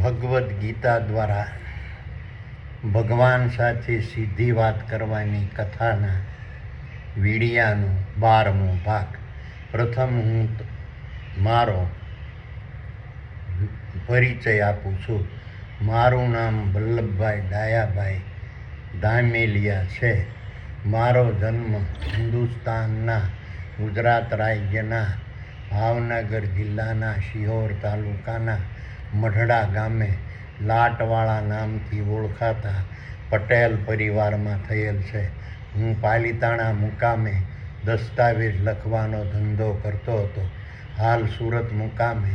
ભગવદ્ ગીતા દ્વારા ભગવાન સાથે સીધી વાત કરવાની કથાના વીડિયાનો 12મો ભાગ. પ્રથમ હું મારો પરિચય આપું છું. મારું નામ વલ્લભભાઈ ડાયાભાઈ ધામેલિયા છે. મારો જન્મ હિન્દુસ્તાનના ગુજરાત રાજ્યના ભાવનગર જિલ્લાના શિહોર તાલુકાના મઢડા ગામે લાટવાળા નામથી ઓળખાતા પટેલ પરિવારમાં થયેલ છે. હું પાલીતાણા મુકામે દસ્તાવેજ લખવાનો ધંધો કરતો હતો. હાલ સુરત મુકામે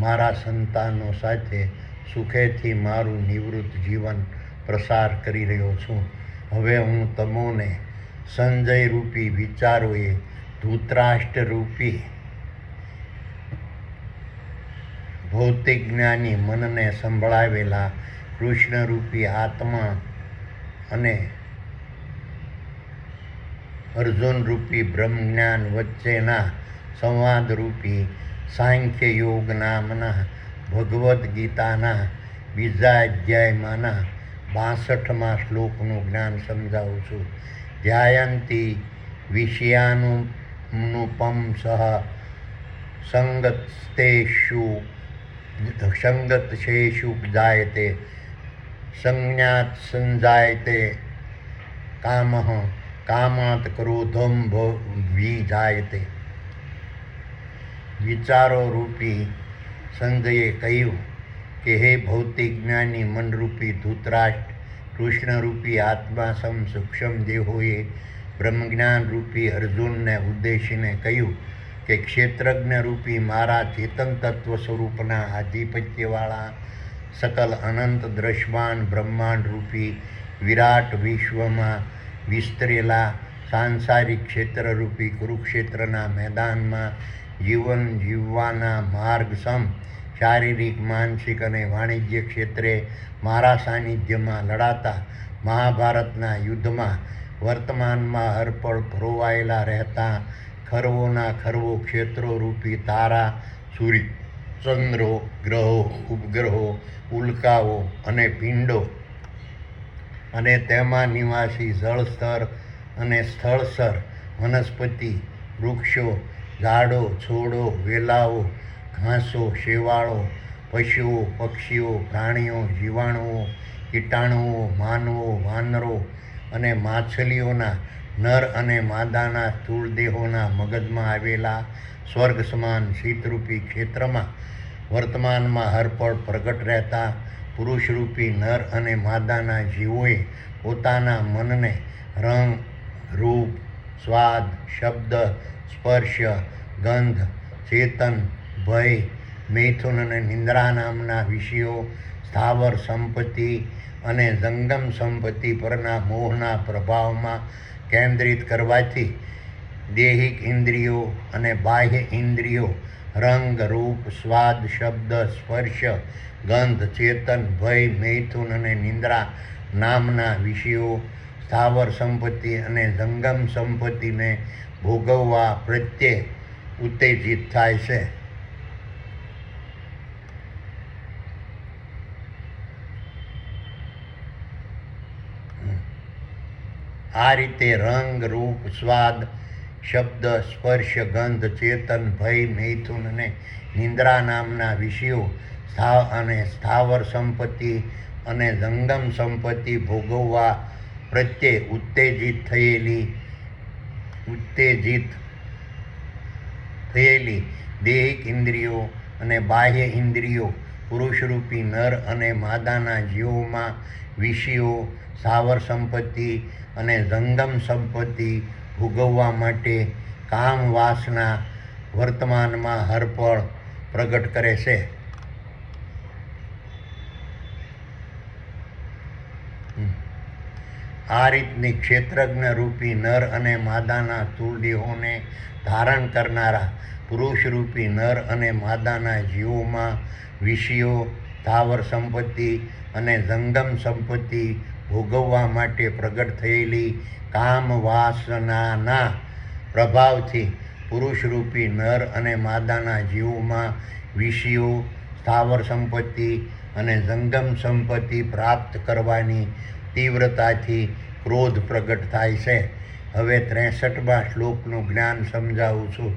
મારા સંતાનો સાથે સુખેથી મારું નિવૃત્ત જીવન પ્રસાર કરી રહ્યો છું. હવે હું તમોને સંજય રૂપી વિચારોએ ધૃતરાષ્ટ્ર રૂપી ભૌતિક જ્ઞાની મનને સંભળાવેલા કૃષ્ણરૂપી આત્મા અને અર્જુનરૂપી બ્રહ્મજ્ઞાન વચ્ચેના સંવાદરૂપી સાંખ્ય યોગ નામના ભગવદ્ ગીતાના બીજા અધ્યાયમાંના 62મા શ્લોકનું જ્ઞાન સમજાવું છું. ધ્યાયંતી વિષયાનુપમ સહ સંગતશેષુ જાયતે સંજ્ઞાત સંજાયતે કામઃ કામાત ક્રોધમ વિજાયતે. વિચારો રૂપી સંજયે કહ્યું કે હે ભૌતિક જ્ઞાની મનરૂપી ધૃતરાષ્ટ્ર, કૃષ્ણરૂપી આત્મા સૂક્ષ્મ દેહોએ બ્રહ્મજ્ઞાન રૂપી અર્જુનને ઉદ્દેશીને કહ્યું કે ક્ષેત્રજ્ઞ રૂપી મારા ચેતન તત્વ સ્વરૂપના આધિપત્યવાળા સકલ અનંત દ્રશ્યમાન બ્રહ્માંડ રૂપી વિરાટ વિશ્વમાં વિસ્તરેલા સાંસારિક ક્ષેત્રરૂપી કુરુક્ષેત્રના મેદાનમાં જીવન જીવવાના માર્ગ સમ શારીરિક, માનસિક અને વાણિજ્ય ક્ષેત્રે મારા સાનિધ્યમાં લડાતા મહાભારતના યુદ્ધમાં વર્તમાનમાં હરપળ ધ્રોવાયેલા રહેતા ખરવોના ખરવો ક્ષેત્રો રૂપી તારા, સૂર્ય, ચંદ્રો, ગ્રહો, ઉપગ્રહો, ઉલ્કાઓ અને પિંડો અને તેમાં નિવાસી જળસ્તર અને સ્થળસર વનસ્પતિ, વૃક્ષો, ઝાડો, છોડો, વેલાઓ, ઘાસો, શેવાળો, પશુઓ, પક્ષીઓ, પ્રાણીઓ, જીવાણુઓ, કીટાણુઓ, માનવો, વાનરો અને માછલીઓના નર અને માદાના સ્થૂળ દેહોના મગજમાં આવેલા સ્વર્ગ સમાન શીતરૂપી ક્ષેત્રમાં વર્તમાનમાં હરપળ પ્રગટ રહેતા પુરુષરૂપી નર અને માદાના જીવોએ પોતાના મનને રંગ, રૂપ, સ્વાદ, શબ્દ, સ્પર્શ, ગંધ, ચેતન, ભય, મૈથુન અને નિંદ્રા નામના વિષયો, સ્થાવર સંપત્તિ અને જંગમ સંપત્તિ પરના મોહના પ્રભાવમાં કેન્દ્રિત કરવાથી દૈહિક ઇન્દ્રિયો અને બાહ્ય ઇન્દ્રિયો રંગ, રૂપ, સ્વાદ, શબ્દ, સ્પર્શ, ગંધ, ચેતન, ભય, મૈથુન અને નિંદ્રા નામના વિષયો, સ્થાવર સંપત્તિ અને જંગમ સંપત્તિને ભોગવવા પ્રત્યે ઉત્તેજિત થાય છે. આ રીતે રંગ, રૂપ, સ્વાદ, શબ્દ, સ્પર્શ, ગંધ, ચેતન, ભય, મૈથુન અને નિંદ્રા નામના વિષયો અને સ્થાવર સંપત્તિ અને જંગમ સંપત્તિ ભોગવવા પ્રત્યે ઉત્તેજિત થયેલી દૈહિક ઇન્દ્રિયો અને બાહ્ય ઇન્દ્રિયો પુરુષરૂપી નર અને માદાના જીવોમાં વિષયો, સ્થાવર સંપત્તિ અને જંગમ સંપત્તિ ભોગવવા માટે કામ વાસના વર્તમાનમાં હરપળ પ્રગટ કરે છે. આ રીતની ક્ષેત્રજ્ઞ રૂપી નર અને માદાના સ્થૂળ દેહોને ધારણ કરનારા પુરુષરૂપી નર અને માદાના જીવોમાં વિષયો, સ્થાવર સંપત્તિ અને જંગમ સંપત્તિ ભોગવવા માટે પ્રગટ થયેલી કામ વાસનાના પ્રભાવથી પુરુષરૂપી નર અને માદાના જીવોમાં વિષયો, સ્થાવર સંપત્તિ અને જંગમ સંપત્તિ પ્રાપ્ત કરવાની તીવ્રતાથી ક્રોધ પ્રગટ થાય છે. હવે 63મા શ્લોકનું જ્ઞાન સમજાવું છું.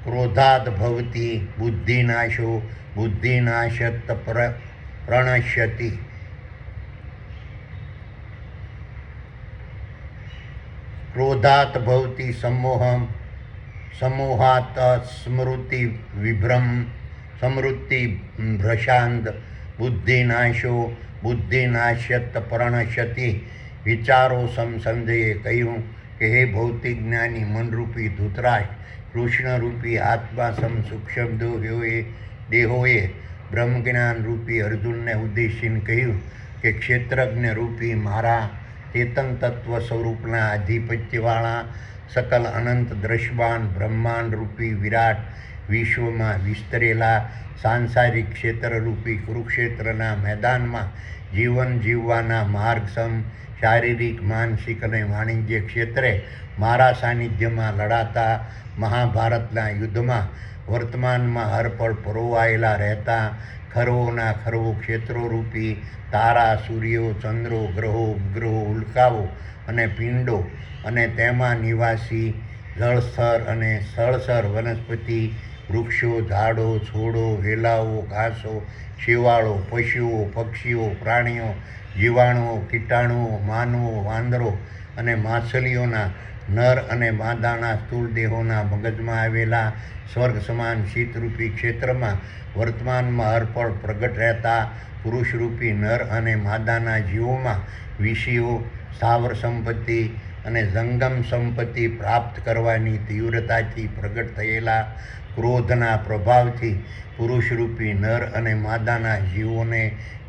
ક્રોધાદ ભવતી બુદ્ધિનાશો બુદ્ધિનાશત પ્રણશ્યતિ. ક્રોધાત ભવતી સમોહમ સમોહાત સ્મૃતિ વિભ્રમ સમૃદ્ધિ ભ્રશાંત બુદ્ધિનાશો બુદ્ધિનાશ્યત પ્રણશ્યતિ. વિચારો સંજયે કહ્યું કે હે ભૌતિક જ્ઞાની મનરૂપી ધૃતરાષ્ટ્ર, કૃષ્ણરૂપી આત્મા સૂક્ષ્મ દેહોએ બ્રહ્મજ્ઞાન રૂપી અર્જુનને ઉદ્દેશીને કહ્યું કે ક્ષેત્રજ્ઞ રૂપી મારા ચેતન તત્વ સ્વરૂપના આધિપત્યવાળા સકલ અનંત દ્રશ્યમાન બ્રહ્માંડ રૂપી વિરાટ વિશ્વમાં વિસ્તરેલા સાંસારિક ક્ષેત્રરૂપી કુરુક્ષેત્રના મેદાનમાં જીવન જીવવાના માર્ગસમ શારીરિક માનસિક અને વાણિજ્ય ક્ષેત્રે મારા સાનિધ્યમાં લડાતા મહાભારતના યુદ્ધમાં વર્તમાનમાં હરપળ પરોવાયેલા રહેતા ખરવોના ખરવો ક્ષેત્રોરૂપી તારા સૂર્યો ચંદ્રો ગ્રહો ઉપગ્રહો ઉલ્કાઓ અને પિંડો અને તેમાં નિવાસી જળસ્તર અને સ્થળસર વનસ્પતિ વૃક્ષો ઝાડો છોડો વેલાઓ ઘાસો શેવાળો પશુઓ પક્ષીઓ પ્રાણીઓ જીવાણુઓ કીટાણુઓ માનવો વાંદરો અને માછલીઓના નર અને માદાના સ્થૂળ દેહોના મગજમાં આવેલા સ્વર્ગ સમાન શીતરૂપી ક્ષેત્રમાં વર્તમાનમાં હરપળ પ્રગટ રહેતા પુરુષરૂપી નર અને માદાના જીવોમાં વિષયો સ્થાવર સંપત્તિ અને જંગમ સંપત્તિ પ્રાપ્ત કરવાની તીવ્રતાથી પ્રગટ થયેલા ક્રોધના પ્રભાવથી પુરુષરૂપી નર અને માદાના જીવોને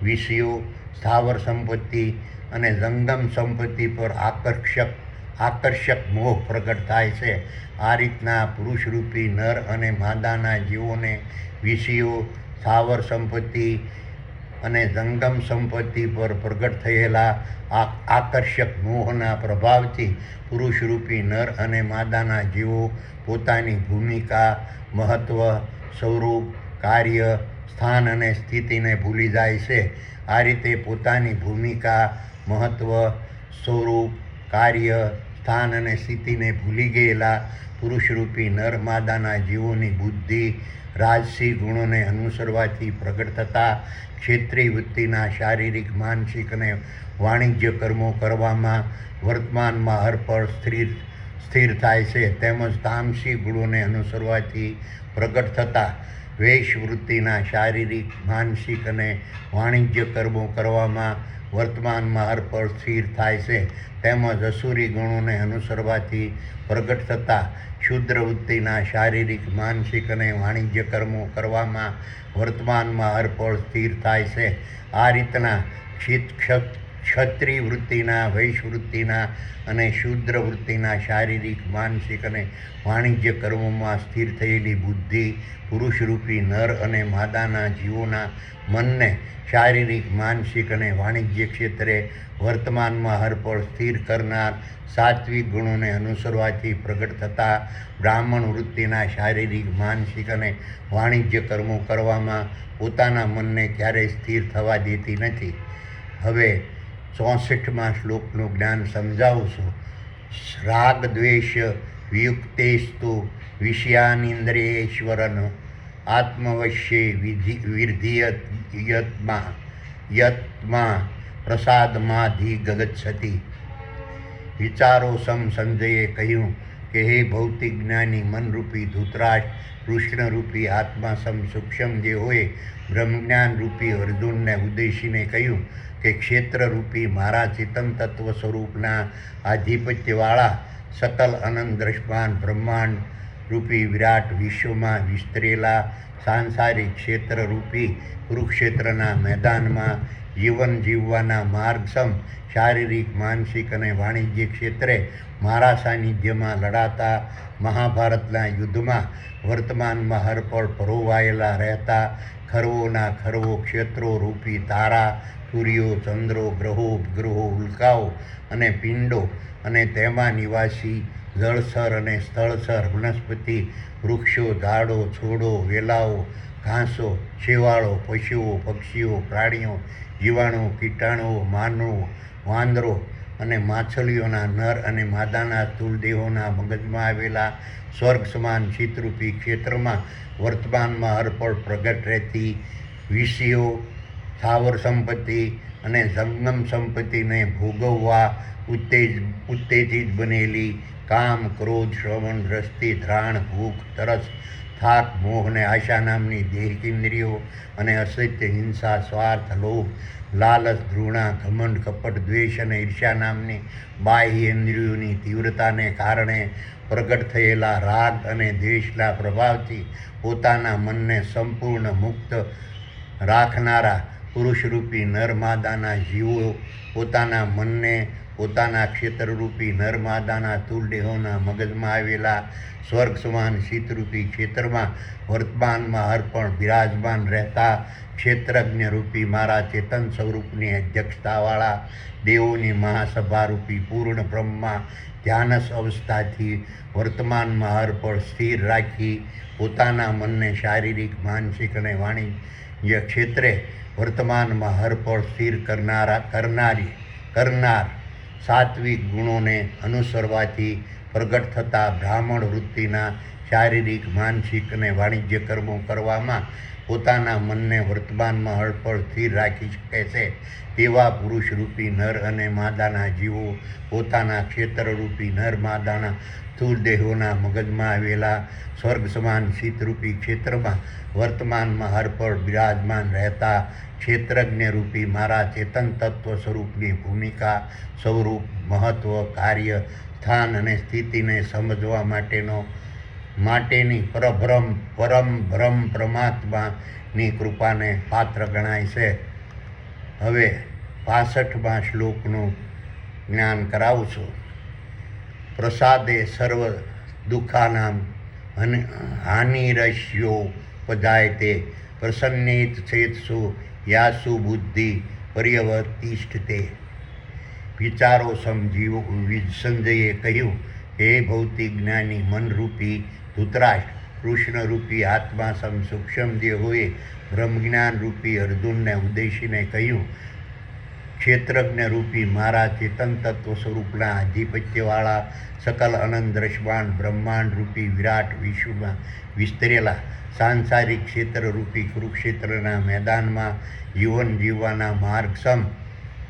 વિષયો સ્થાવર સંપત્તિ અને જંગમ સંપત્તિ પર આકર્ષક મોહ પ્રગટ થાય છે. આ રીતના પુરુષરૂપી નર અને માદાના જીવોને વિષયો સ્થાવર સંપત્તિ અને જંગમ સંપત્તિ પર પ્રગટ થયેલા આકર્ષક મોહના પ્રભાવથી પુરુષરૂપી નર અને માદાના જીવો પોતાની ભૂમિકા મહત્ત્વ સ્વરૂપ કાર્ય સ્થાન અને સ્થિતિને ભૂલી જાય છે. આ રીતે પોતાની ભૂમિકા મહત્ત્વ સ્વરૂપ કાર્ય સ્થાન અને સ્થિતિને ભૂલી ગયેલા પુરુષરૂપી નર માદાના જીવોની બુદ્ધિ રાજસી ગુણોને અનુસરવાથી પ્રગટ થતા ક્ષેત્રીય વૃત્તિના શારીરિક માનસિક અને વાણિજ્ય કર્મો કરવામાં વર્તમાનમાં હરપળ સ્થિર થાય છે. તેમજ તામસી ગુણોને અનુસરવાથી પ્રગટ થતા વૈશવૃત્તિના શારીરિક માનસિક અને વાણિજ્ય કર્મો કરવામાં વર્તમાનમાં હરપળ સ્થિર થાય છે. તેમજ અસુરી ગુણોને અનુસરવાથી પ્રગટ થતા ક્ષુદ્ર વૃત્તિના શારીરિક માનસિક અને વાણિજ્ય કર્મો કરવામાં વર્તમાનમાં હરપળ સ્થિર થાય છે. આ રીતના ક્ષત્રિય વૃત્તિના વૈશવૃત્તિના અને શૂદ્ર વૃત્તિના શારીરિક માનસિક અને વાણિજ્ય કર્મોમાં સ્થિર થયેલી બુદ્ધિ પુરુષરૂપી નર અને માદાના જીવોના મનને શારીરિક માનસિક અને વાણિજ્ય ક્ષેત્રે વર્તમાનમાં હરપળ સ્થિર કરનાર સાત્વિક ગુણોને અનુસરવાથી પ્રગટ થતા બ્રાહ્મણ વૃત્તિના શારીરિક માનસિક અને વાણિજ્ય કર્મો કરવામાં પોતાના મનને ક્યારેય સ્થિર થવા દેતી નથી. હવે 64મા શ્લોકનું જ્ઞાન સમજાવું છું. રાગ દ્વેષ વિયુક્તેસ્તુ વિષયાનિંદ્રિયેશ્વરન આત્મવશ્યે યત્મા પ્રસાદમાધિગચ્છતિ. વિચારો સંજયે કહ્યું કે હે ભૌતિક જ્ઞાની મનરૂપી ધૃતરાષ્ટ્ર, કૃષ્ણરૂપી આત્મા સૂક્ષ્મ દેહોએ બ્રહ્મજ્ઞાન રૂપી અર્જુનને ઉદ્દેશીને કહ્યું કે ક્ષેત્રરૂપી મારા ચેતન તત્વ સ્વરૂપના આધિપત્યવાળા સકલ અનંત દ્રશ્યમાન બ્રહ્માંડ રૂપી વિરાટ વિશ્વમાં વિસ્તરેલા સાંસારિક ક્ષેત્રરૂપી કુરુક્ષેત્રના મેદાનમાં જીવન જીવવાના માર્ગસમ શારીરિક માનસિક અને વાણિજ્ય ક્ષેત્રે મારા સાનિધ્યમાં લડાતા મહાભારતના યુદ્ધમાં વર્તમાનમાં હરપળ પરોવાયેલા રહેતા ખરવોના ખરવો ક્ષેત્રો રૂપી તારા સૂર્યો ચંદ્રો ગ્રહો ઉપગ્રહો ઉલ્કાઓ અને પિંડો અને તેમાં નિવાસી જળસર અને સ્થળસર વનસ્પતિ વૃક્ષો ઝાડો છોડો વેલાઓ ઘાસો, શેવાળો, પશુઓ, પક્ષીઓ, પ્રાણીઓ, જીવાણુઓ, કીટાણુઓ, માનવો, વાંદરો અને માછલીઓના નર અને માદાના સ્થૂળ દેહોના મગજમાં આવેલા સ્વર્ગ સમાન ચિત્તરૂપી ક્ષેત્રમાં વર્તમાનમાં હરપળ પ્રગટ રહેતી વિષયો, સ્થાવર સંપત્તિ અને જંગમ સંપત્તિને ભોગવવા ઉત્તેજિત બનેલી કામ, ક્રોધ, શ્રવણ, દ્રષ્ટિ, ધ્રાણ, ભૂખ, તરસ, થાક, મોહ અને આશા નામની દેહિક ઇન્દ્રિયો અને અસત્ય, હિંસા, સ્વાર્થ, લોભ, લાલચ, ઘૃણા, ઘમંડ, કપટ, દ્વેષ અને ઈર્ષ્યા નામની બાહ્ય ઇન્દ્રિયોની તીવ્રતાને કારણે પ્રગટ થયેલા રાગ અને દ્વેષના પ્રભાવથી પોતાના મનને સંપૂર્ણ મુક્ત રાખનારા પુરુષરૂપી નરમાદાના જીવો પોતાના મનને પોતાના ક્ષેત્રરૂપી નરમાદાના સ્થૂળ દેહોના મગજમાં આવેલા સ્વર્ગ સમાન શીતરૂપી ક્ષેત્રમાં વર્તમાનમાં હરપણ બિરાજમાન રહેતા ક્ષેત્રજ્ઞરૂપી મારા ચેતન સ્વરૂપની અધ્યક્ષતાવાળા દેવોની મહાસભારૂપી પૂર્ણ બ્રહ્મમાં ધ્યાનસ અવસ્થાથી વર્તમાનમાં હરપળ સ્થિર રાખી પોતાના મનને શારીરિક, માનસિક અને વાણિજ્ય ક્ષેત્રે વર્તમાનમાં હરપળ સ્થિર કરનાર સાત્વિક ગુણોને અનુસરવાથી પ્રગટ થતા બ્રાહ્મણ વૃત્તિના શારીરિક, માનસિક અને વાણિજ્ય કર્મો કરવામાં પોતાના મનને વર્તમાનમાં હળપળ સ્થિર રાખી શકે છે તેવા પુરુષરૂપી નર અને માદાના જીવો પોતાના ક્ષેત્રરૂપી નર માદાના સ્થૂળ દેહોના મગજમાં આવેલા સ્વર્ગ સમાન શીતરૂપી ક્ષેત્રમાં વર્તમાનમાં હરપળ બિરાજમાન રહેતા ક્ષેત્રજ્ઞરૂપી મારા ચેતન તત્વ સ્વરૂપની ભૂમિકા, સ્વરૂપ, મહત્વ, કાર્ય, સ્થાન અને સ્થિતિને સમજવા માટેની પરમ બ્રહ્મ પરમાત્માની કૃપાને પાત્ર ગણાય છે. હવે 65મા શ્લોકનું જ્ઞાન કરાવું છું. પ્રસાદે સર્વ દુઃખાનામ હાનિરસ્યો પજાયતે પ્રસન્નેત ચેતસો યાસુ બુદ્ધિ પર્યવતિષ્ઠતે. વિચારો સમજીવો સંજયે કહ્યું, હે ભૌતિક જ્ઞાની મનરૂપી ધૃતરાષ્ટ્ર, કૃષ્ણરૂપી આત્મા સમ સૂક્ષ્મ દેહોએ બ્રહ્મજ્ઞાનરૂપી અર્જુનને ઉદ્દેશીને કહ્યું, ક્ષેત્રજ્ઞરૂપી મારા ચેતન તત્વ સ્વરૂપના આધિપત્યવાળા સકલ અનંત દ્રશ્યમાન બ્રહ્માંડરૂપી વિરાટ વિશ્વમાં વિસ્તરેલા સાંસારિક ક્ષેત્રરૂપી કુરુક્ષેત્રના મેદાનમાં જીવન જીવવાના માર્ગસમ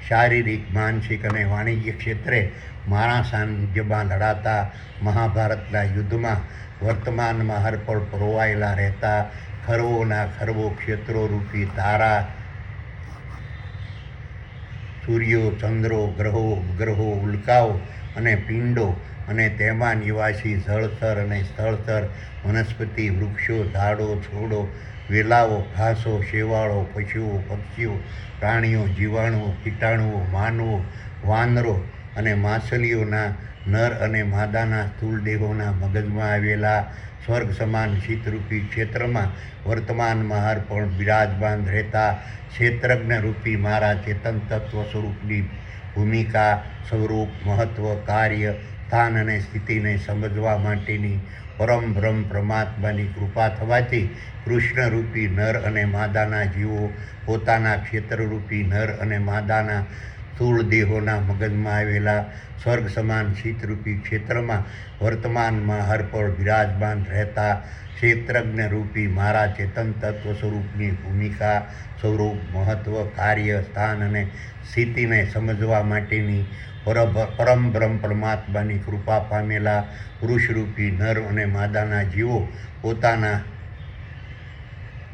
શારીરિક, માનસિક અને વાણિજ્ય ક્ષેત્રે મારા સાનિધ્યમાં લડાતા મહાભારતના યુદ્ધમાં વર્તમાનમાં હરપળ પરોવાયેલા રહેતા ખરવોના ખરવો ક્ષેત્રોરૂપી તારા, સૂર્યો, ચંદ્રો, ગ્રહો, ઉપગ્રહો, ઉલ્કાઓ અને પિંડો અને તેમાં નિવાસી જળચર અને સ્થળચર વનસ્પતિ, વૃક્ષો, ઝાડો, છોડો, વેલાઓ, ઘાસો, શેવાળો, પશુઓ, પક્ષીઓ, પ્રાણીઓ, જીવાણુઓ, કીટાણુઓ, માનવો, વાનરો અને માછલીઓના નર અને માદાના સ્થૂળ દેહોના મગજમાં આવેલા સ્વર્ગ સમાન શીતરૂપી ક્ષેત્રમાં વર્તમાનમાં હરપળ બિરાજમાન રહેતા ક્ષેત્રજ્ઞરૂપી મારા ચેતન તત્વ સ્વરૂપની ભૂમિકા, સ્વરૂપ, મહત્વ, કાર્ય, સ્થાન અને સ્થિતિને સમજવા માટેની પરમ બ્રહ્મ પરમાત્માની કૃપા થવાથી કૃષ્ણરૂપી નર અને માદાના જીવો પોતાના ક્ષેત્રરૂપી નર અને માદાના સ્થૂળ દેહોના મગજમાં આવેલા સ્વર્ગ સમાન શીતરૂપી ક્ષેત્રમાં વર્તમાનમાં હરપળ બિરાજમાન રહેતા ક્ષેત્રજ્ઞરૂપી મારા ચેતન તત્વ સ્વરૂપની ભૂમિકા, સ્વરૂપ, મહત્વ, કાર્ય, સ્થાન અને સ્થિતિને સમજવા માટેની પરમ બ્રહ્મ પરમાત્માની કૃપા પામેલા પુરુષરૂપી નર અને માદાના જીવો પોતાના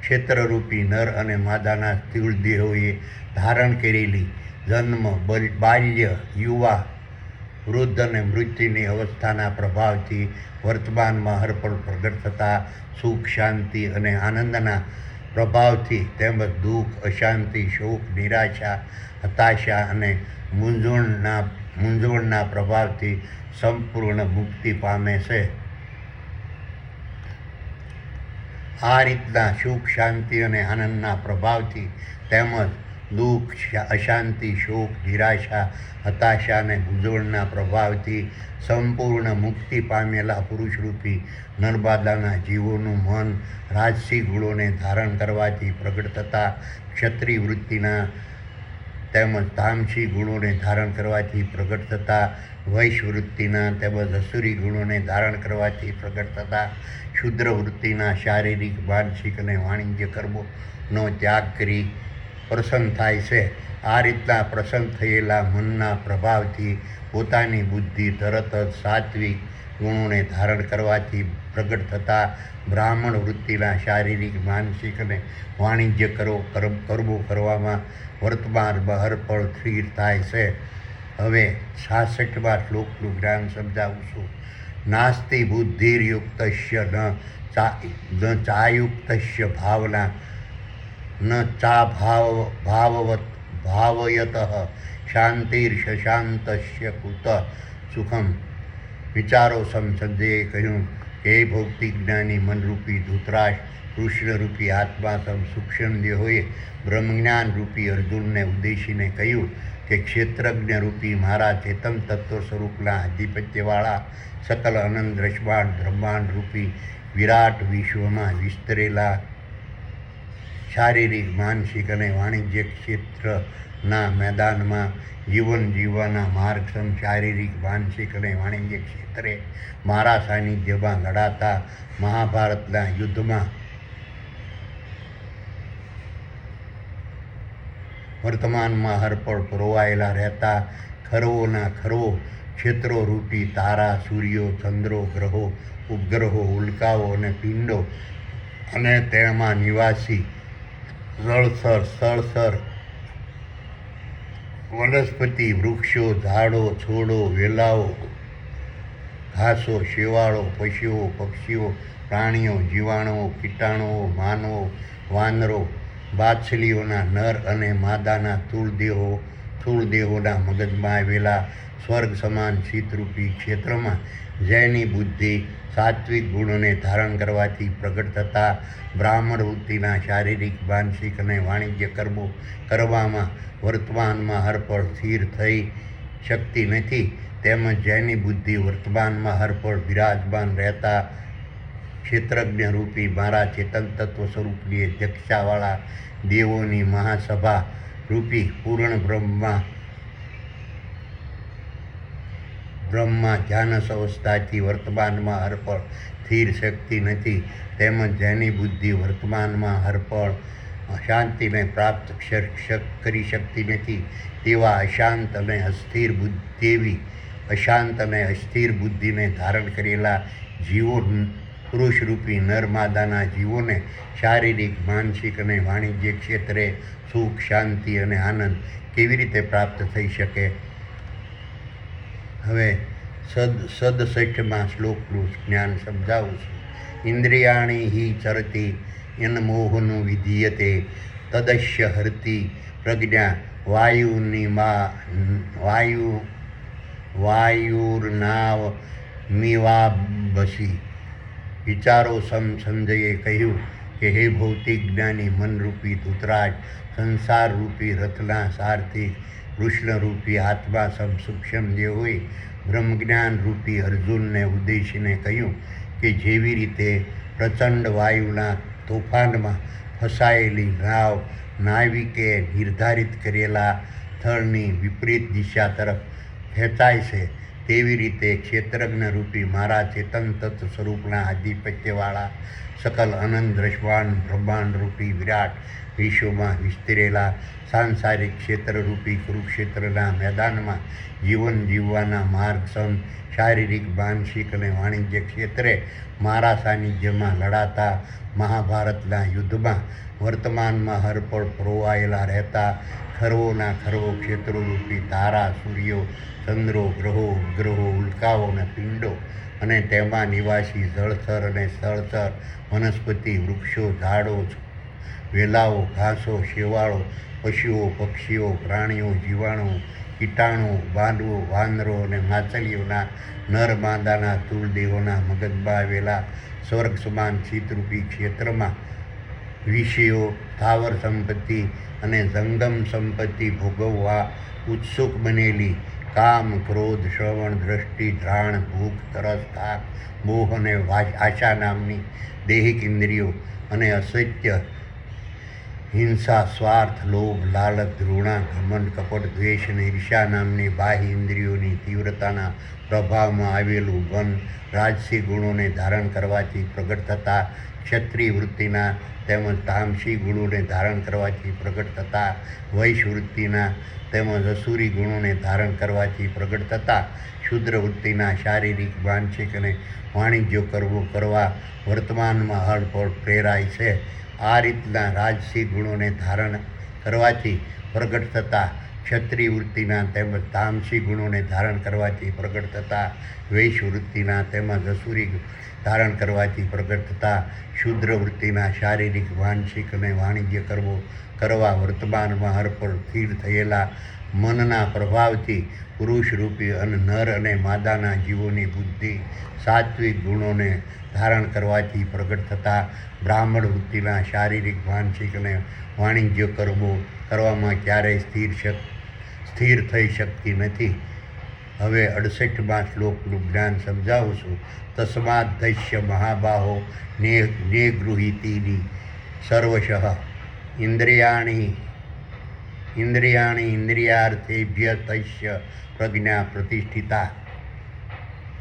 ક્ષેત્રરૂપી નર અને માદાના સ્થૂળ દેહોએ ધારણ કરેલી જન્મ, બાલ્ય, યુવા, વૃદ્ધ અને મૃત્યુની અવસ્થાના પ્રભાવથી વર્તમાનમાં હરપળ પ્રગટ થતા સુખ, શાંતિ અને આનંદના પ્રભાવથી તેમજ દુઃખ, અશાંતિ, શોક, નિરાશા, હતાશા અને મૂંઝવણના પ્રભાવથી સંપૂર્ણ મુક્તિ પામે છે. આ રીતના સુખ, શાંતિ અને આનંદના પ્રભાવથી તેમજ દુઃખ, અશાંતિ, શોક, નિરાશા, હતાશા અને મૂંઝવણના પ્રભાવથી સંપૂર્ણ મુક્તિ પામેલા પુરુષરૂપી નર્મદાના જીવોનું મન રાજસી ગુણોને ધારણ કરવાથી પ્રગટ થતા ક્ષત્રિય વૃત્તિના તેમજ તામસી ગુણોને ધારણ કરવાથી પ્રગટ થતા વૈશ્ય વૃત્તિના તેમજ અસુરી ગુણોને ધારણ કરવાથી પ્રગટ થતા શુદ્ર વૃત્તિના શારીરિક, માનસિક અને વાણિજ્ય કર્મોનો ત્યાગ કરી પ્રસન્ન થાય છે. આ રીતના પ્રસન્ન થયેલા મનના પ્રભાવથી પોતાની બુદ્ધિ તરત જ સાત્વિક ગુણોને ધારણ કરવાથી પ્રગટ થતા બ્રાહ્મણ વૃત્તિના શારીરિક, માનસિક અને વાણિજ્ય કર્મો કરવામાં વર્તમાન બહરપળ સ્થિર થાય છે. હવે 66મા શ્લોકનું જ્ઞાન સમજાવું છું. નાસ્તિ બુદ્ધિર્યુક્તસ્ય ન ચાયુક્તસ્ય ભાવના ન ચા ભાવયતઃ શાંતિર્શશાંતસ્ય કુત સુખમ. વિચારો સંજયે કહ્યું કે હે ભૌતિક જ્ઞાની મનરૂપી ધૃતરાષ્ટ્ર, કૃષ્ણરૂપી આત્મા સૂક્ષ્મ દેહોએ બ્રહ્મજ્ઞાન રૂપી અર્જુનને ઉદ્દેશીને કહ્યું કે ક્ષેત્રજ્ઞ રૂપી મારા ચેતન તત્વ સ્વરૂપના આધિપત્યવાળા સકલ અનંત બ્રહ્માંડ રૂપી વિરાટ વિશ્વમાં વિસ્તરેલા શારીરિક, માનસિક અને વાણિજ્ય ક્ષેત્રના મેદાનમાં જીવન જીવવાના માર્ગસમ શારીરિક, માનસિક અને વાણિજ્ય ક્ષેત્રે મારા સાનિધ્યમાં લડાતા મહાભારતના યુદ્ધમાં વર્તમાનમાં હરપળ પરોવાયેલા રહેતા ખરવોના ખરવો ક્ષેત્રો રૂપી તારા, સૂર્યો, ચંદ્રો, ગ્રહો, ઉપગ્રહો, ઉલ્કાઓ અને પિંડો અને તેમાં નિવાસી સ્થળસર વનસ્પતિ, વૃક્ષો, ઝાડો, છોડો, વેલાઓ, ઘાસો, શેવાળો, પશુઓ, પક્ષીઓ, પ્રાણીઓ, જીવાણુઓ, કીટાણુઓ, માનવો, વાનરો, બાછલીઓના નર અને માદાના સ્થૂળ દેહોના મગજમાં આવેલા સ્વર્ગ સમાન શીતરૂપી ક્ષેત્રમાં જેની બુદ્ધિ સાત્વિક ગુણોને ધારણ કરવાથી પ્રગટ થતા બ્રાહ્મણ વૃત્તિના શારીરિક, માનસિક અને વાણિજ્ય કર્મો કરવામાં વર્તમાનમાં હરપળ સ્થિર થઈ શકતી નથી, તેમજ જેની બુદ્ધિ વર્તમાનમાં હરપળ બિરાજમાન રહેતા ક્ષેત્રજ્ઞ રૂપી મારા ચેતન તત્વ સ્વરૂપની અધ્યક્ષતાવાળા દેવોની મહાસભા રૂપી પૂર્ણ બ્રહ્મા ધ્યાનસ અવસ્થાથી વર્તમાનમાં હરપળ સ્થિર શકતી નથી, તેમજ જેની બુદ્ધિ વર્તમાનમાં હરપળ શાંતિને પ્રાપ્ત કરી શકતી નથી તેવા અશાંત અને અસ્થિર બુદ્ધિને ધારણ કરેલા જીવો પુરુષરૂપી નરમાદાના જીવોને શારીરિક, માનસિક અને વાણિજ્ય ક્ષેત્રે સુખ, શાંતિ અને આનંદ કેવી રીતે પ્રાપ્ત થઈ શકે? હવે 67મા શ્લોકનું જ્ઞાન સમજાવું છું. ઇન્દ્રિયાણી હિ ચરતી યન્મોહનું વિધીયતે તદસ્ય હરતી પ્રજ્ઞા વાયુર્નાવમિવાબસી. વિચારો સંજયે કહ્યું કે હે ભૌતિક જ્ઞાની મનરૂપી ધૃતરાષ્ટ્ર, સંસારરૂપી રથના સારથી કૃષ્ણરૂપી આત્મા સૂક્ષ્મ દેહોએ બ્રહ્મજ્ઞાન રૂપી અર્જુનને ઉદ્દેશીને કહ્યું કે જેવી રીતે પ્રચંડ વાયુના તોફાનમાં ફસાયેલી નાવિકે નિર્ધારિત કરેલા સ્થળની વિપરીત દિશા તરફ ખેંચાય છે, તેવી રીતે ક્ષેત્રજ્ઞ રૂપી મારા ચેતન તત્વ સ્વરૂપના આધિપત્યવાળા સકલ અનંત બ્રહ્માંડ રૂપી વિરાટ વિશ્વમાં વિસ્તરેલા સાંસારિક ક્ષેત્રરૂપી કુરુક્ષેત્રના મેદાનમાં જીવન જીવવાના માર્ગસમ શારીરિક, માનસિક અને વાણિજ્ય ક્ષેત્રે મારા સાનિધ્યમાં લડાતા મહાભારતના યુદ્ધમાં વર્તમાનમાં હરપળ પરોવાયેલા રહેતા ખરવોના ખરવો ક્ષેત્રોરૂપી તારા, સૂર્યો, ચંદ્રો, ગ્રહો, ઉપગ્રહો, ઉલ્કાઓ અને પિંડો અને તેમાં નિવાસી જળચર અને સ્થળચર વનસ્પતિ, વૃક્ષો, ઝાડો, વેલાઓ, ઘાસો, શેવાળો, પશુઓ, પક્ષીઓ, પ્રાણીઓ, જીવાણુઓ, કીટાણુઓ, બાંધવો, વાનરો અને માછલીઓના નર માદાના સ્થૂળ દેહોના મગજમાં આવેલા સ્વર્ગ સમાન શીતરૂપી ક્ષેત્રમાં વિષયો સ્થાવર સંપત્તિ અને જંગમ સંપત્તિ ભોગવવા ઉત્સુક બનેલી કામ ક્રોધ શ્રવણ દ્રષ્ટિ ધ્રાણ ભૂખ તરસ થાક મોહ અને આશા નામની દૈહિક ઇન્દ્રિયો અને અસત્ય હિંસા સ્વાર્થ લોભ લાલચ ઘૃણા ઘમંડ કપટ દ્વેષ અને ઈર્ષ્યા નામની બાહ્ય ઇન્દ્રિયોની તીવ્રતાના પ્રભાવમાં આવેલું વન રાજસી ગુણોને ધારણ કરવાથી પ્રગટ થતા ક્ષત્રિય વૃત્તિના તેમજ તામસી ગુણોને ધારણ કરવાથી પ્રગટ થતા વૈશ્ય વૃત્તિના તેમજ અસુરી ગુણોને ધારણ કરવાથી પ્રગટ થતા શુદ્ર વૃત્તિના શારીરિક માનસિક અને વાણિજ્ય કરવા વર્તમાનમાં હળપળ પ્રેરાય છે. આ રીતના રાજસી ગુણોને ધારણ કરવાથી પ્રગટ થતા ક્ષત્રિય વૃત્તિના તેમજ તામસી ગુણોને ધારણ કરવાથી પ્રગટ થતા વૈશ્ય વૃત્તિના તેમજ અસુરી ધારણ કરવાથી પ્રગટ થતા શુદ્ર વૃત્તિના શારીરિક માનસિક અને વાણિજ્ય કરવા વર્તમાનમાં હરપળ સ્થિર થયેલા મનના પ્રભાવથી પુરુષરૂપી અને નર અને માદાના જીવોની બુદ્ધિ સાત્વિક ગુણોને ધારણ કરવાથી પ્રગટ થતા બ્રાહ્મણ વૃત્તિના શારીરિક માનસિક અને વાણિજ્ય કરવામાં ક્યારેય સ્થિર થઈ શકતી નથી. હવે 68મા શ્લોકનું જ્ઞાન સમજાવું છું. તસ્માદ દૈશ્ય મહાબાહો નિગૃહીતિની સર્વશઃ ઇન્દ્રિયાણિ ઇન્દ્રિયાર્થેભ્ય તસ્ય પ્રજ્ઞા પ્રતિષ્ઠિતા.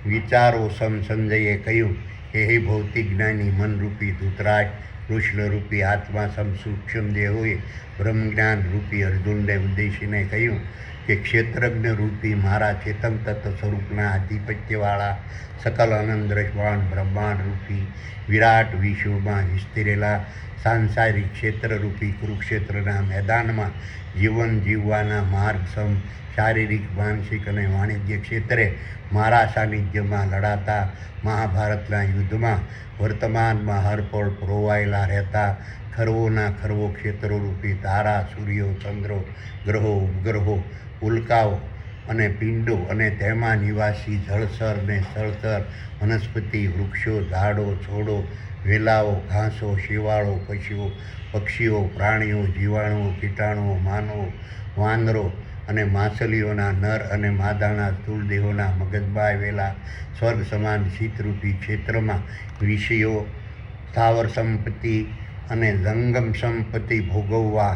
વિચારો સંજયે કહ્યું કે હે ભૌતિક જ્ઞાની મનરૂપી ધૃતરાષ્ટ્ર, કૃષ્ણરૂપી આત્મા સૂક્ષ્મ દેહોએ બ્રહ્મજ્ઞાન રૂપી અર્જુનને ઉદ્દેશીને કહ્યું કે ક્ષેત્રજ્ઞ રૂપી મારા ચેતન તત્વ સ્વરૂપના આધિપત્યવાળા સકલ આનંદ રસવાન બ્રહ્માંડ રૂપી વિરાટ વિશ્વમાં વિસ્તરેલા સાંસારિક ક્ષેત્રરૂપી કુરુક્ષેત્રના મેદાનમાં જીવન જીવવાના માર્ગ શારીરિક માનસિક અને વાણિજ્ય ક્ષેત્રે મારા સાનિધ્યમાં લડાતા મહાભારતના યુદ્ધમાં વર્તમાનમાં હરપળ પરોવાયેલા રહેતા ખરવોના ખરવો ક્ષેત્રોરૂપી તારા સૂર્યો ચંદ્રો ગ્રહો ઉપગ્રહો ઉલ્કાઓ અને પિંડો અને તેમાં નિવાસી જળચર અને સ્થળચર વનસ્પતિ વૃક્ષો ઝાડો છોડો વેલાઓ ઘાસો શેવાળો પક્ષીઓ પ્રાણીઓ જીવાણુઓ કીટાણુઓ માનવો વાંદરો અને માછલીઓના નર અને માદાના સ્થૂળ દેહોના મગજમાં આવેલા સ્વર્ગ સમાન શીતરૂપી ક્ષેત્રમાં વિષયો સ્થાવર સંપત્તિ અને જંગમ સંપત્તિ ભોગવવા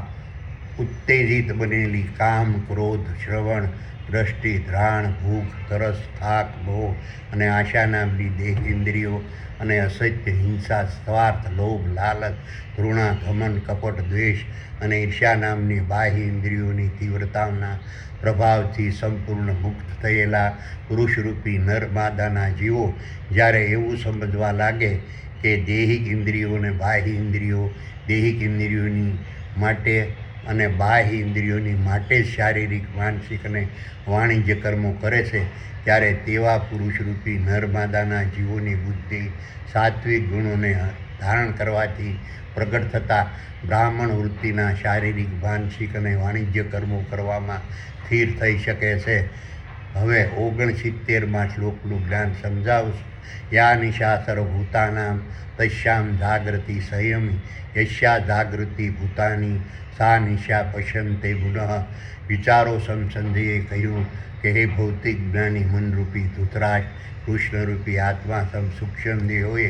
ઉત્તેજિત બનેલી કામ ક્રોધ શ્રવણ દ્રષ્ટિ ધ્રાણ ભૂખ તરસ થાક મોહ અને આશા નામની દેહ ઇન્દ્રિયો અને અસત્ય હિંસા સ્વાર્થ લોભ લાલચ ઘૃણા ઘમંડ કપટ દ્વેષ અને ઈર્ષ્યા નામની બાહ્ય ઇન્દ્રિયોની તીવ્રતાના પ્રભાવથી સંપૂર્ણ મુક્ત થયેલા પુરુષરૂપી નર માદાના જીવો જ્યારે એવું સમજવા લાગે કે દૈહિક ઇન્દ્રિયો અને બાહ્ય ઇન્દ્રિયો દૈહિક ઇન્દ્રિયોની માટે અને બાહ્ય ઇન્દ્રિયોની માટે જ શારીરિક માનસિક અને વાણિજ્ય કર્મો કરે છે, ત્યારે તેવા પુરુષરૂપી નરમાદાના જીવોની બુદ્ધિ સાત્વિક ગુણોને ધારણ કરવાથી પ્રગટ થતા બ્રાહ્મણ વૃત્તિના શારીરિક માનસિક અને વાણિજ્ય કર્મો કરવામાં સ્થિર થઈ શકે છે. હવે 69મા શ્લોકનું જ્ઞાન સમજાવશું. યા નિશા સર્વભૂતાનાં તસ્યામ જાગૃતિ સંયમી યસ્યા જાગૃતિ ભૂતાની સા નિશા પશ્યન્તે પુનઃ. વિચારો સંજયે કહ્યું કે હે ભૌતિક જ્ઞાની મનરૂપી ધૃતરાષ્ટ્ર, કૃષ્ણરૂપી આત્મા સૂક્ષ્મ દેહોએ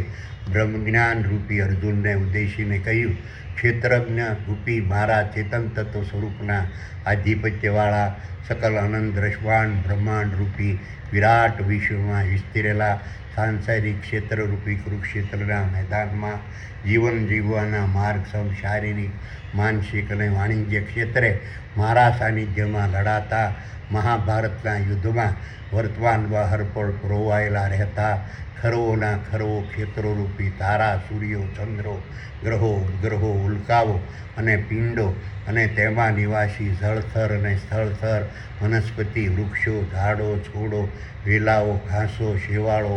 બ્રહ્મજ્ઞાન રૂપી અર્જુનને ઉદ્દેશીને કહ્યું ક્ષેત્રજ્ઞ રૂપી મારા ચેતન તત્વ સ્વરૂપના આધિપત્યવાળા સકલ આનંદ રસવાન બ્રહ્માંડ રૂપી વિરાટ વિશ્વમાં વિસ્તરેલા સાંસારિક ક્ષેત્રરૂપી કુરુક્ષેત્રના મેદાનમાં જીવન જીવવાના માર્ગ શારીરિક માનસિક અને વાણિજ્ય ક્ષેત્રે મારા સાનિધ્યમાં લડાતા મહાભારતના યુદ્ધમાં વર્તમાનમાં હરપળ પરોવાયેલા રહેતા ખરવોના ખરવો ક્ષેત્રોરૂપી તારા સૂર્યો ચંદ્રો ગ્રહો ઉપગ્રહો ઉલ્કાઓ અને પિંડો અને તેમાં નિવાસી જળચર અને સ્થળચર વનસ્પતિ વૃક્ષો ઝાડો છોડો વેલાઓ ઘાસો શેવાળો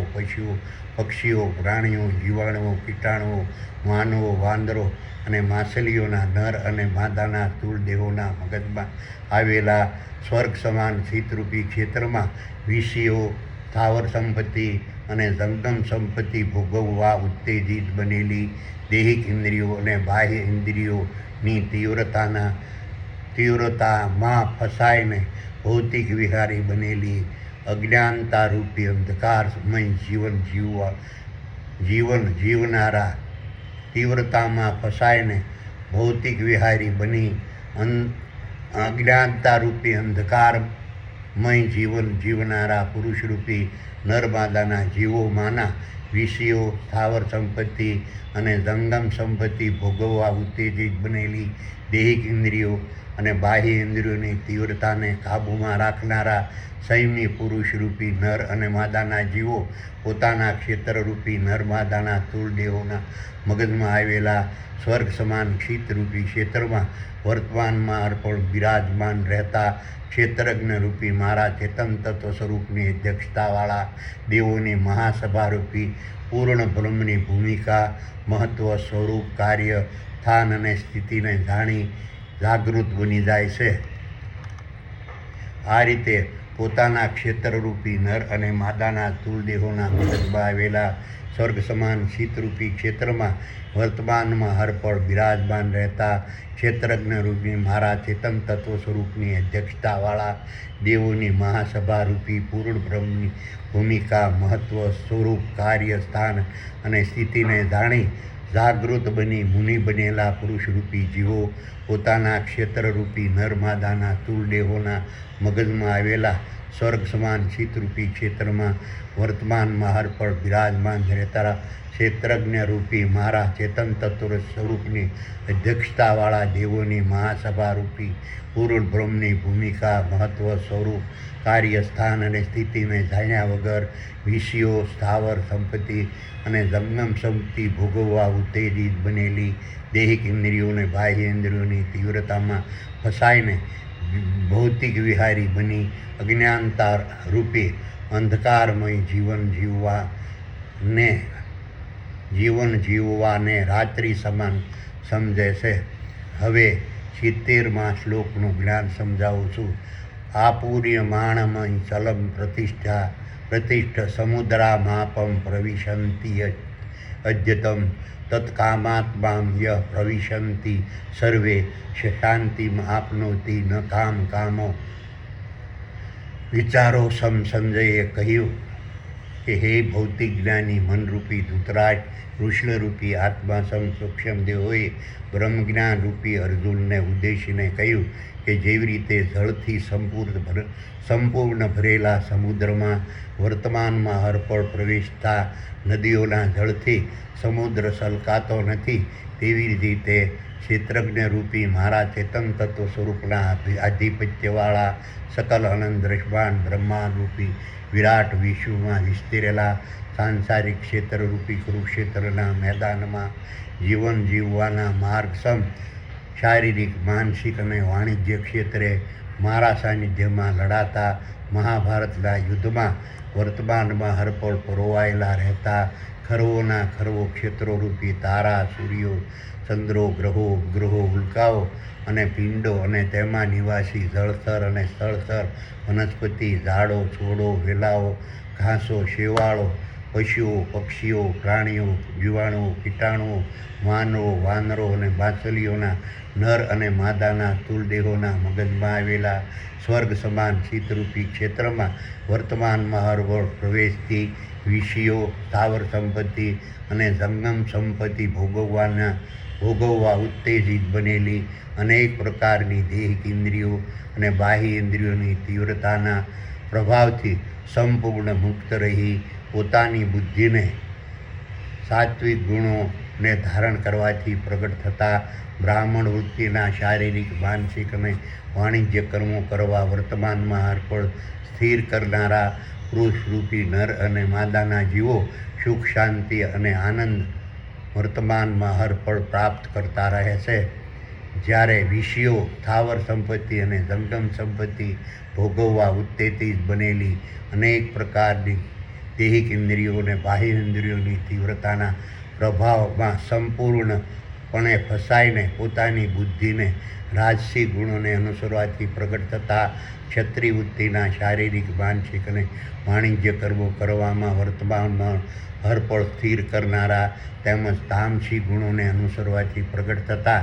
પક્ષીઓ પ્રાણીઓ જીવાણુઓ કીટાણુઓ માનવો વાંદરો અને માછલીઓના નર અને માદાના સ્થૂળ દેહોના મગજમાં આવેલા સ્વર્ગ સમાન શીતરૂપી ક્ષેત્રમાં વિષયો સ્થાવર સંપત્તિ અને જંગમ સંપત્તિ ભોગવવા ઉત્તેજિત બનેલી દૈહિક ઇન્દ્રિયો અને બાહ્ય ઇન્દ્રિયોની તીવ્રતામાં ફસાઈને ભૌતિક વિહારી બનેલી અજ્ઞાનતારૂપી અંધકારમય જીવન જીવનારા તીવ્રતામાં ફસાઈને ભૌતિક વિહારી બની અજ્ઞાનતારૂપી અંધકારમય જીવન જીવનારા પુરુષરૂપી નરમાદાના જીવોમાંના વિષયો સ્થાવર સંપત્તિ અને જંગમ સંપત્તિ ભોગવવા ઉત્તેજિત બનેલી દૈહિક ઇન્દ્રિયો અને બાહ્ય ઇન્દ્રિયોની તીવ્રતાને કાબૂમાં રાખનારા સંયમી પુરુષરૂપી નર અને માદાના જીવો પોતાના ક્ષેત્રરૂપી નર માદાના સ્થૂળ દેહોના મગજમાં આવેલા સ્વર્ગ સમાન ક્ષિતરૂપી ક્ષેત્રમાં વર્તમાનમાં અર્પણ બિરાજમાન રહેતા ક્ષેત્રજ્ઞરૂપી મારા ચેતન તત્વ સ્વરૂપની અધ્યક્ષતાવાળા દેવોની મહાસભારૂપી પૂર્ણ બ્રહ્મની ભૂમિકા મહત્વ સ્વરૂપ કાર્ય સ્થાન અને સ્થિતિને જાણી જાગૃત બની જાય છે. આ રીતે પોતાના ક્ષેત્રરૂપી નર અને માદાના સ્થૂળ દેહોના મગજમાં આવેલા સ્વર્ગ સમાન શીતરૂપી ક્ષેત્રમાં વર્તમાનમાં હરપળ બિરાજમાન રહેતા ક્ષેત્રજ્ઞરૂપી મારા ચેતન તત્વ સ્વરૂપની અધ્યક્ષતાવાળા દેવોની મહાસભારૂપી પૂર્ણ બ્રહ્મની ભૂમિકા મહત્વ સ્વરૂપ કાર્ય સ્થાન અને સ્થિતિને જાણી જાગૃત બની મુનિ બનેલા પુરુષરૂપી જીવો પોતાના ક્ષેત્રરૂપી નર માદાના સ્થૂળ દેહોના મગજમાં આવેલા સ્વર્ગ સમાન શીતરૂપી ક્ષેત્રમાં વર્તમાનમાં હરપળ બિરાજમાન રહેતા ક્ષેત્રજ્ઞરૂપી મારા ચેતન તત્વ સ્વરૂપની અધ્યક્ષતાવાળા દેવોની મહાસભારૂપી પૂર્ણ બ્રહ્મની ભૂમિકા મહત્વ સ્વરૂપ કાર્ય સ્થાન અને સ્થિતિને જાણ્યા વગર વિષયો સ્થાવર સંપત્તિ અને જંગમ સંપત્તિ ભોગવવા ઉત્તેજિત બનેલી દૈહિક ઇન્દ્રિયોને બાહ્ય ઇન્દ્રિયોની તીવ્રતામાં ફસાઈને ભૌતિક વિહારી બની અજ્ઞાનતા રૂપે અંધકારમય જીવન જીવવાને રાત્રિ સમાન સમજે છે. હવે 70મા શ્લોકનું જ્ઞાન સમજાવું છું. આપૂર્યમાણમય ચલમ પ્રતિષ્ઠ સમુદ્રામાપમ પ્રવિશંતિ અદ્યતમ તત્કામાત્મામ યઃ પ્રવિશંતિ સર્વે શાંતિમ આપનોતિ ન કામો. વિચારો સંજયે કહ્યું કે હે ભૌતિક જ્ઞાની મનરૂપી ધૂતરાજ, કૃષ્ણરૂપી આત્મા સૂક્ષ્મ દેહોએ બ્રહ્મજ્ઞાન રૂપી અર્જુનને ઉદ્દેશીને કહ્યું કે જેવી રીતે જળથી સંપૂર્ણ ભરેલા સમુદ્રમાં વર્તમાનમાં હરપળ પ્રવેશતા નદીઓના જળથી સમુદ્ર છલકાતો નથી, તેવી રીતે ક્ષેત્રજ્ઞરૂપી મારા ચેતન તત્વ સ્વરૂપના આધિપત્યવાળા સકલ અનંત દ્રષ્ટાન બ્રહ્માંડરૂપી વિરાટ વિશ્વમાં વિસ્તરેલા સાંસારિક ક્ષેત્રરૂપી કુરુક્ષેત્રના મેદાનમાં જીવન જીવવાના માર્ગસમ શારીરિક માનસિક અને વાણિજ્ય ક્ષેત્રે મારા સાનિધ્યમાં લડાતા મહાભારતના યુદ્ધમાં વર્તમાનમાં હરપળ પરોવાયેલા રહેતા ખરવોના ખરવો ક્ષેત્રોરૂપી તારા, સૂર્યો, ચંદ્રો, ગ્રહો, ઉપગ્રહો, ઉલ્કાઓ અને પિંડો અને તેમાં નિવાસી જળસ્તર અને સ્થળસ્તર વનસ્પતિ, ઝાડો, છોડો, વેલાઓ, ઘાસો, શેવાળો, પશુઓ, પક્ષીઓ, પ્રાણીઓ, જીવાણુઓ, કીટાણુઓ, માનવો, વાનરો અને માછલીઓના નર અને માદાના સ્થૂળ દેહોના મગજમાં આવેલા સ્વર્ગ સમાન શીતરૂપી ક્ષેત્રમાં વર્તમાનમાં હરવળ પ્રવેશતી વિષયો, સ્થાવર સંપત્તિ અને જંગમ સંપત્તિ ભોગવવા ઉત્તેજિત બનેલી અનેક પ્રકારની દૈહિક ઇન્દ્રિયો અને બાહ્ય ઇન્દ્રિયોની તીવ્રતાના પ્રભાવથી સંપૂર્ણ મુક્ત રહી પોતાની બુદ્ધિને સાત્વિક ગુણોને ધારણ કરવાથી પ્રગટ થતા બ્રાહ્મણ વૃત્તિના શારીરિક, માનસિક અને વાણિજ્ય કર્મો કરવા વર્તમાનમાં હરપળ સ્થિર કરનારા પુરુષરૂપી નર અને માદાના જીવો સુખ, શાંતિ અને આનંદ વર્તમાનમાં હરપળ પ્રાપ્ત કરતા રહે છે. જ્યારે વિષયો, સ્થાવર સંપત્તિ અને જંગમ સંપત્તિ ભોગવવા ઉત્તેજિત બનેલી અનેક પ્રકારની દૈહિક ઇન્દ્રિયો અને બાહ્ય ઇન્દ્રિયોની તીવ્રતાના પ્રભાવમાં સંપૂર્ણ પણ એ ફસાઈને પોતાની બુદ્ધિને રાજસી ગુણોને અનુસરવાથી પ્રગટ થતા ક્ષત્રિય વૃત્તિના શારીરિક માનસિક અને વાણિજ્ય કર્મો કરવામાં વર્તમાનમાં હરપળ સ્થિર કરનારા તેમજ તામસી ગુણોને અનુસરવાથી પ્રગટ થતા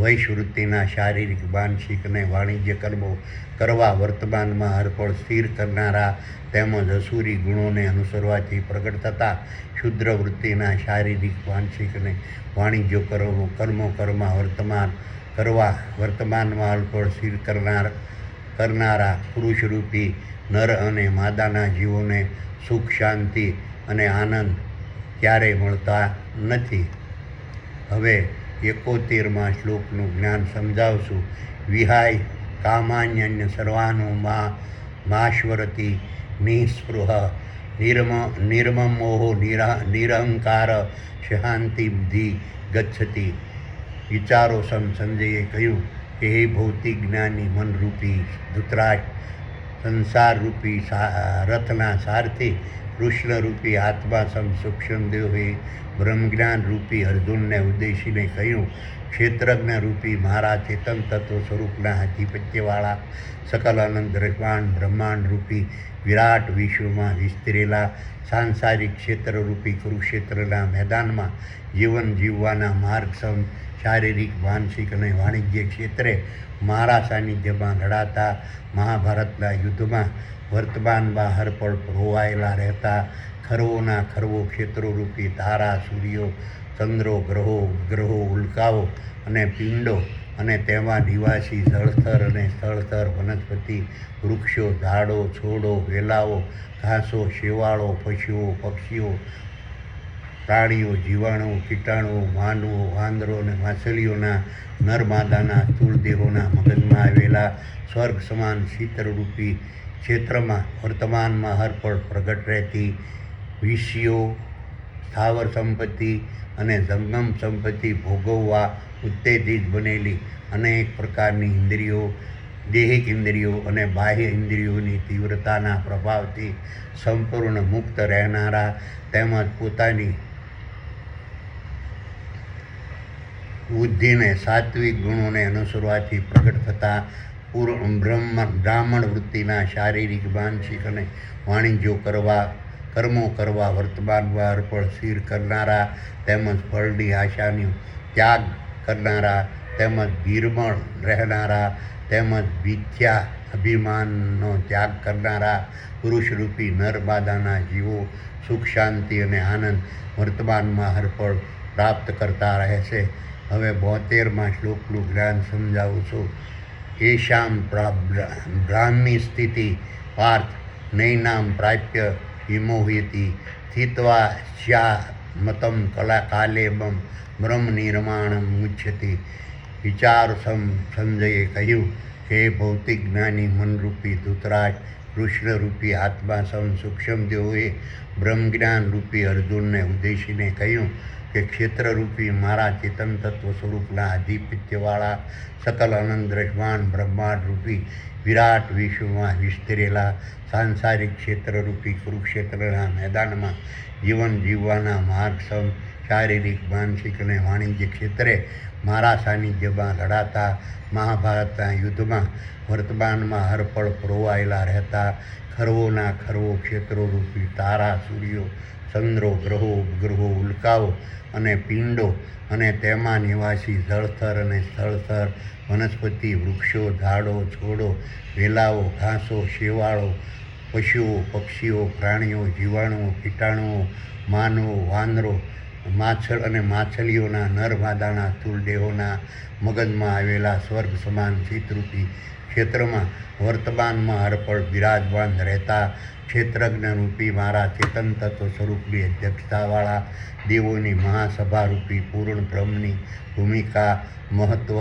વૈશ્ય વૃત્તિના શારીરિક માનસિક અને વાણિજ્ય કર્મો કરવા વર્તમાનમાં હરપળ સ્થિર કરનારા તેમજ અસુરી ગુણોને અનુસરવાથી પ્રગટ થતા ક્ષુદ્ર વૃત્તિના શારીરિક માનસિક અને વાણિજ્ય કર્મો કરવા વર્તમાનમાં હરપળ સ્થિર કરનારા પુરુષરૂપી નર અને માદાના જીવોને સુખ શાંતિ અને આનંદ ક્યારેય મળતા નથી. હવે 71મા શ્લોકનું જ્ઞાન સમજાવશું. વિહાય કામાન્યન્ય સર્વાનો માશ્વરતી નિઃસ્પૃહ નિર્મમોહો નિરહંકાર શાંતિ બુદ્ધિ ગચ્છતિ. વિચારો સંજયે કહ્યું કે હે ભૌતિક જ્ઞાની મનરૂપી ધૃતરાષ્ટ્ર, સંસારરૂપી રથના સારથી કૃષ્ણરૂપી આત્મા સૂક્ષ્મદેવે બ્રહ્મજ્ઞાન રૂપી અર્જુનને ઉદ્દેશીને કહ્યું, ક્ષેત્રજ્ઞ રૂપી મારા ચેતન તત્વ સ્વરૂપના આધિપત્યવાળા સકલ અનંત બ્રહ્માંડ રૂપી વિરાટ વિશ્વમાં વિસ્તરેલા સાંસારિક ક્ષેત્રરૂપી કુરુક્ષેત્રના મેદાનમાં જીવન જીવવાના માર્ગ શારીરિક માનસિક અને વાણિજ્ય ક્ષેત્રે મારા સાનિધ્યમાં લડાતા મહાભારતના યુદ્ધમાં વર્તમાનમાં હરપળ રોવાયેલા રહેતા ખરવોના ખરવો ક્ષેત્રોરૂપી તારા, સૂર્યો, ચંદ્રો, ગ્રહો, ઉલ્કાઓ અને પિંડો અને તેમાં નિવાસી જળસ્તર અને સ્થળસ્તર વનસ્પતિ, વૃક્ષો, ઝાડો, છોડો, વેલાઓ, ઘાસો, શેવાળો, પશુઓ, પક્ષીઓ, પ્રાણીઓ, જીવાણુઓ, કીટાણુઓ, માનવો, વાંદરો અને માછલીઓના નરમાદાના સ્થૂળ દેહોના મગજમાં આવેલા સ્વર્ગ સમાન શીતળરૂપી ક્ષેત્રમાં વર્તમાનમાં હરપળ પ્રગટ રહેતી વિષયો, સ્થાવર સંપત્તિ અને જંગમ સંપત્તિ ભોગવવા ઉત્તેજિત બનેલી અનેક પ્રકારની ઇન્દ્રિયો, દૈહિક ઇન્દ્રિયો અને બાહ્ય ઇન્દ્રિયોની તીવ્રતાના પ્રભાવથી સંપૂર્ણ મુક્ત રહેનારા તેમજ પોતાની બુદ્ધિને સાત્વિક ગુણોને અનુસરવાથી પ્રગટ થતા બ્રાહ્મણ વૃત્તિના શારીરિક માનસિક અને વાણિજ્યો કર્મો કરવા વર્તમાનમાં અર્પણ સ્થિર કરનારા તેમજ ફળની આશાનો ત્યાગ કરનારા તેમજ નિર્મળ રહેનારા તેમજ મિથ્યા અભિમાનનો ત્યાગ કરનારા પુરુષરૂપી નરમાદાના જીવો સુખ શાંતિ અને આનંદ વર્તમાનમાં હરપળ પ્રાપ્ત કરતા રહેશે. હવે 72મા શ્લોકનું જ્ઞાન સમજાવું છું. એશામ બ્રાહ્મી સ્થિતિ પાર્થ નૈનામ પ્રાપ્ય વિમોહયતિ સ્થિત્વા સ્યા મતમ કાલેબમ બ્રહ્મ નિર્માણમ મુચ્યતિ. વિચાર સંજયે કહ્યું કે ભૌતિક જ્ઞાની મનરૂપી ધૃતરાષ્ટ્ર, કૃષ્ણરૂપી આત્મા સૂક્ષ્મદેવોએ બ્રહ્મજ્ઞાન રૂપી અર્જુનને ઉદ્દેશીને કહ્યું કે ક્ષેત્રરૂપી મારા ચેતન તત્વ સ્વરૂપના આધિપત્યવાળા સકલ અનંત બ્રહ્માંડ રૂપી વિરાટ વિશ્વમાં વિસ્તરેલા સાંસારિક ક્ષેત્રરૂપી કુરુક્ષેત્રના મેદાનમાં જીવન જીવવાના માર્ગ શારીરિક માનસિક અને વાણિજ્ય ક્ષેત્રે મારા સાનિધ્યમાં લડાતા મહાભારતના યુદ્ધમાં વર્તમાનમાં હરપળ રોવાયેલા રહેતા ખરવોના ખરવો ક્ષેત્રોરૂપી તારા, સૂર્યો, ચંદ્રો, ગ્રહો, ઉલ્કાઓ અને પિંડો અને તેમાં નિવાસી જળસ્તર અને સ્થળસ્તર વનસ્પતિ, વૃક્ષો, ઝાડો, છોડો, વેલાઓ, ઘાસો, શેવાળો, પશુઓ, પક્ષીઓ, પ્રાણીઓ, જીવાણુઓ, કીટાણુઓ, માનવો, વાંદરો અને માછલીઓના નરમાદાના સ્થૂળ દેહોના મગજમાં આવેલા સ્વર્ગ સમાન શીતરૂપી ક્ષેત્રમાં વર્તમાનમાં હરપળ બિરાજમાન રહેતા ક્ષેત્રજ્ઞરૂપી મારા ચેતન તત્વ સ્વરૂપની અધ્યક્ષતાવાળા દેવોની મહાસભારૂપી પૂર્ણ બ્રહ્મની ભૂમિકા, મહત્વ,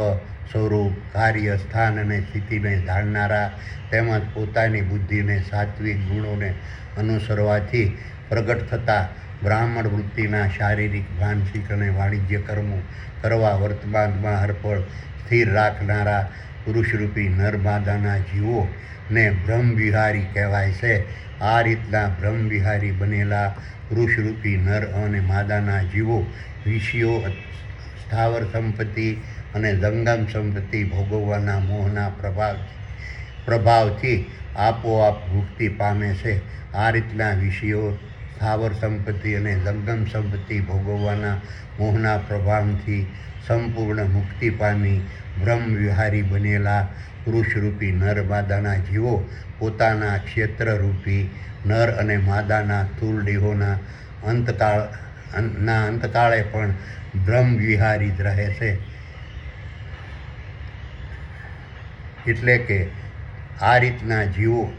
સ્વરૂપ, કાર્ય, સ્થાન અને સ્થિતિને જાણનારા તેમજ પોતાની બુદ્ધિને સાત્વિક ગુણોને અનુસરવાથી પ્રગટ થતા બ્રાહ્મણ વૃત્તિના શારીરિક માનસિક અને વાણિજ્ય કર્મો કરવા વર્તમાનમાં હરપળ સ્થિર રાખનારા પુરુષરૂપી નરમાદાના જીવોને બ્રહ્મવિહારી કહેવાય છે. આ રીતના બ્રહ્મવિહારી બનેલા પુરુષરૂપી નર અને માદાના જીવો વિષયો, સ્થાવર સંપત્તિ અને જંગમ સંપત્તિ ભોગવવાના મોહના પ્રભાવથી આપોઆપ મુક્તિ પામે છે. આ રીતના વિષયો, સ્થાવર સંપત્તિ અને જંગમ સંપત્તિ ભોગવવાના મોહના પ્રભાવથી સંપૂર્ણ મુક્તિ પામી બ્રહ્મવિહારી બનેલા પુરુષરૂપી નર માદાના જીવો પોતાના ક્ષેત્રરૂપી નર અને માદાના સ્થૂળ દેહોના અંતકાળે પણ બ્રહ્મવિહારી જ રહે છે. એટલે કે આ રીતના જીવો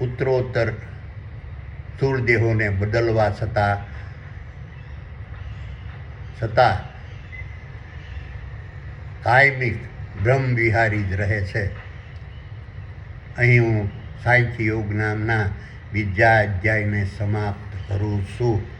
ઉત્તરોત્તર સ્થૂળ દેહોને બદલવા છતાં કાયમી બ્રહ્મવિહારી જ રહે છે. અહીં હું સાંખ્ય યોગ નામના બીજા અધ્યાયને સમાપ્ત કરું છું.